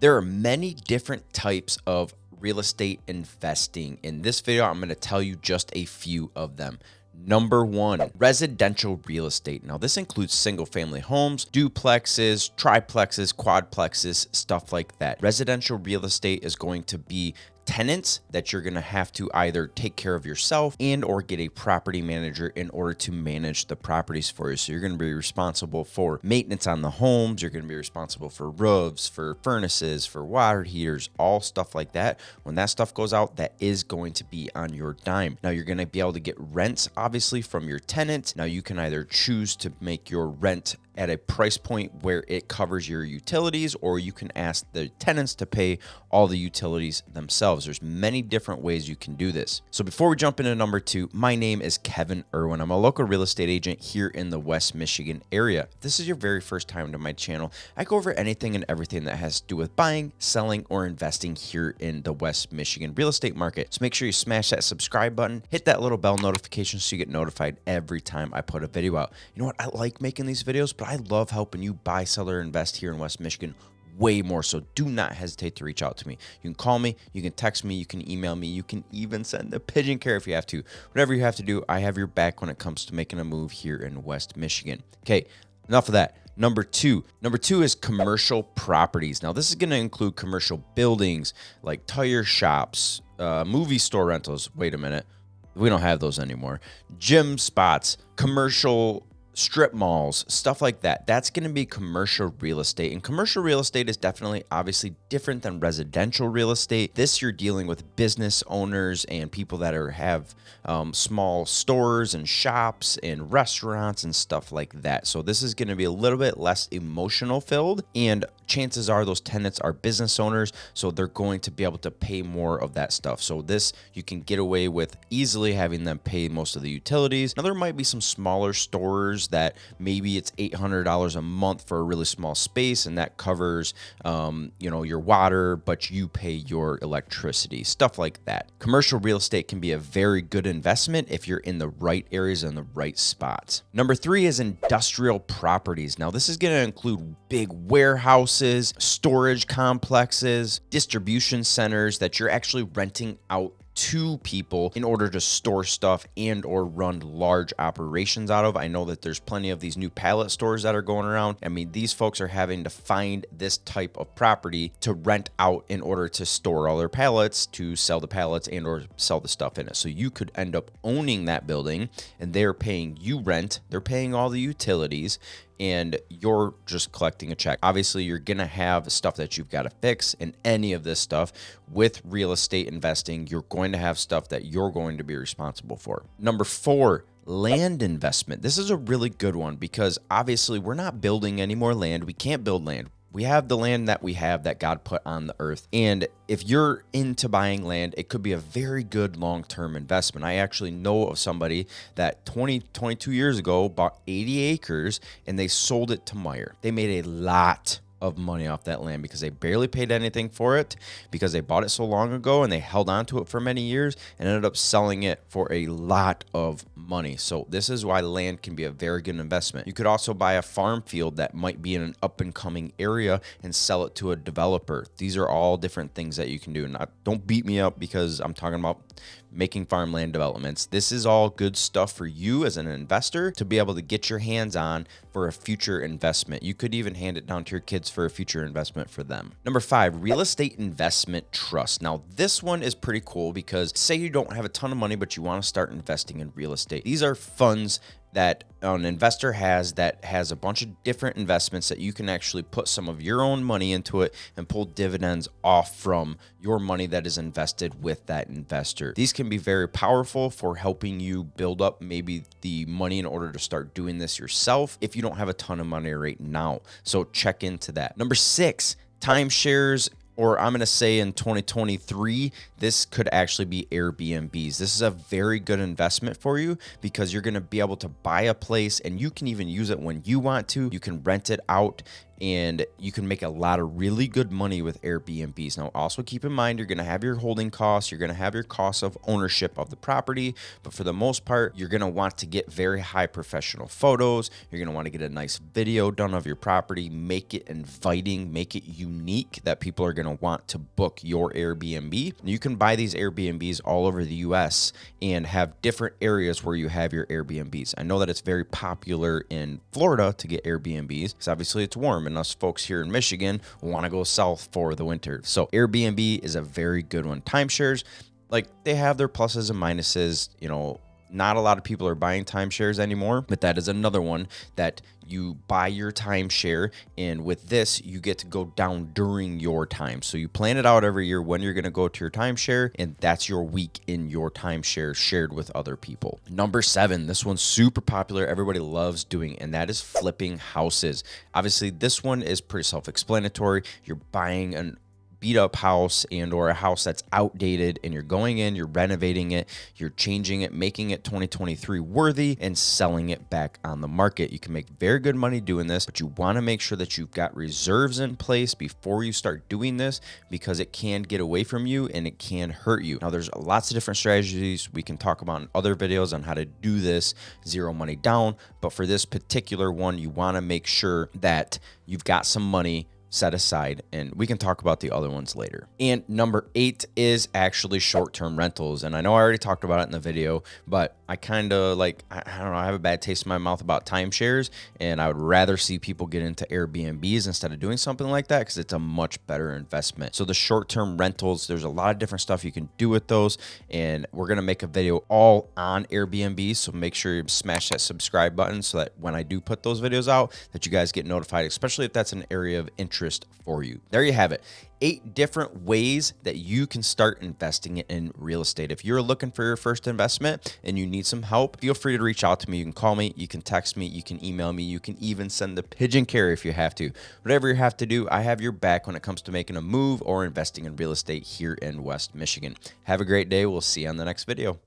There are many different types of real estate investing. In this video, I'm going to tell you just a few of them. Number one, residential real estate. Now, this includes single family homes, duplexes, triplexes, quadplexes, stuff like that. Residential real estate is going to be tenants that you're going to have to either take care of yourself and or get a property manager in order to manage the properties for you. So you're going to be responsible for maintenance on the homes. You're going to be responsible for roofs, for furnaces, for water heaters, all stuff like that. When that stuff goes out, that is going to be on your dime. Now you're going to be able to get rents obviously from your tenant. Now you can either choose to make your rent at a price point where it covers your utilities, or you can ask the tenants to pay all the utilities themselves. There's many different ways you can do this. So before we jump into number two, my name is Kevin Irwin. I'm a local real estate agent here in the West Michigan area. If this is your very first time to my channel, I go over anything and everything that has to do with buying, selling, or investing here in the West Michigan real estate market. So make sure you smash that subscribe button, hit that little bell notification so you get notified every time I put a video out. You know what? I like making these videos, but I love helping you buy, sell, or invest here in West Michigan way more. So do not hesitate to reach out to me. You can call me, you can text me, you can email me, you can even send a pigeon care if you have to. Whatever you have to do, I have your back when it comes to making a move here in West Michigan. Okay, enough of that. Number two is commercial properties. Now, this is going to include commercial buildings like tire shops, movie store rentals. Wait a minute. We don't have those anymore. Gym spots, commercial strip malls, stuff like that. That's going to be commercial real estate. And commercial real estate is definitely obviously different than residential real estate. This, you're dealing with business owners and people that have small stores and shops and restaurants and stuff like that. So this is going to be a little bit less emotional filled, and chances are those tenants are business owners, so they're going to be able to pay more of that stuff. So this, you can get away with easily having them pay most of the utilities. Now, there might be some smaller stores that maybe it's $800 a month for a really small space, and that covers your water, but you pay your electricity, stuff like that. Commercial real estate can be a very good investment if you're in the right areas and the right spots. Number three is industrial properties. Now, this is going to include big warehouses, storage complexes, distribution centers that you're actually renting out to people in order to store stuff and or run large operations out of. I know that there's plenty of these new pallet stores that are going around. I mean, these folks are having to find this type of property to rent out in order to store all their pallets, to sell the pallets and or sell the stuff in it. So you could end up owning that building and they're paying you rent, they're paying all the utilities, and you're just collecting a check. Obviously, you're going to have stuff that you've got to fix, and any of this stuff with real estate investing, you're going to have stuff that you're going to be responsible for. Number four, land investment. This is a really good one because obviously we're not building any more land. We can't build land. We have the land that we have that God put on the earth. And if you're into buying land, it could be a very good long-term investment. I actually know of somebody that 22 years ago bought 80 acres and they sold it to Meyer. They made a lot of money off that land because they barely paid anything for it, because they bought it so long ago and they held on to it for many years and ended up selling it for a lot of money. So this is why land can be a very good investment. You could also buy a farm field that might be in an up and coming area and sell it to a developer. These are all different things that you can do. Don't beat me up because I'm talking about making farmland developments. This is all good stuff for you as an investor to be able to get your hands on for a future investment. You could even hand it down to your kids for a future investment for them. Number five, real estate investment trust. Now, this one is pretty cool because say you don't have a ton of money, but you want to start investing in real estate. These are funds that an investor has that has a bunch of different investments that you can actually put some of your own money into it and pull dividends off from your money that is invested with that investor. These can be very powerful for helping you build up maybe the money in order to start doing this yourself if you don't have a ton of money right now. So check into that. Number six, timeshares. Or I'm going to say in 2023, this could actually be Airbnbs. This is a very good investment for you because you're going to be able to buy a place and you can even use it when you want to. You can rent it out and you can make a lot of really good money with Airbnbs. Now, also keep in mind, you're going to have your holding costs, you're going to have your costs of ownership of the property, but for the most part, you're going to want to get very high professional photos. You're going to want to get a nice video done of your property, make it inviting, make it unique that people are going to want to book your Airbnb. You can buy these Airbnbs all over the US and have different areas where you have your Airbnbs. I know that it's very popular in Florida to get Airbnbs because obviously it's warm and us folks here in Michigan want to go south for the winter. So Airbnb is a very good one. Timeshares, like, they have their pluses and minuses. You know, not a lot of people are buying timeshares anymore, but that is another one that you buy your timeshare, and with this, you get to go down during your time. So you plan it out every year when you're going to go to your timeshare, and that's your week in your timeshare shared with other people. Number 7, this one's super popular. Everybody loves doing, and that is flipping houses. Obviously, this one is pretty self-explanatory. You're buying an beat up house and or a house that's outdated, and you're going in, you're renovating it, you're changing it, making it 2023 worthy, and selling it back on the market. You can make very good money doing this, but you want to make sure that you've got reserves in place before you start doing this, because it can get away from you and it can hurt you. Now, there's lots of different strategies we can talk about in other videos on how to do this zero money down, but for this particular one, you want to make sure that you've got some money set aside, and we can talk about the other ones later. And number 8 is actually short-term rentals. And I know I already talked about it in the video, but I kind of like, I don't know, I have a bad taste in my mouth about timeshares, and I would rather see people get into Airbnbs instead of doing something like that, because it's a much better investment. So the short-term rentals, there's a lot of different stuff you can do with those, and we're going to make a video all on Airbnb. So make sure you smash that subscribe button so that when I do put those videos out, that you guys get notified, especially if that's an area of interest for you. There you have it. 8 different ways that you can start investing in real estate. If you're looking for your first investment and you need some help, feel free to reach out to me. You can call me, you can text me, you can email me, you can even send the pigeon carrier if you have to. Whatever you have to do, I have your back when it comes to making a move or investing in real estate here in West Michigan. Have a great day. We'll see you on the next video.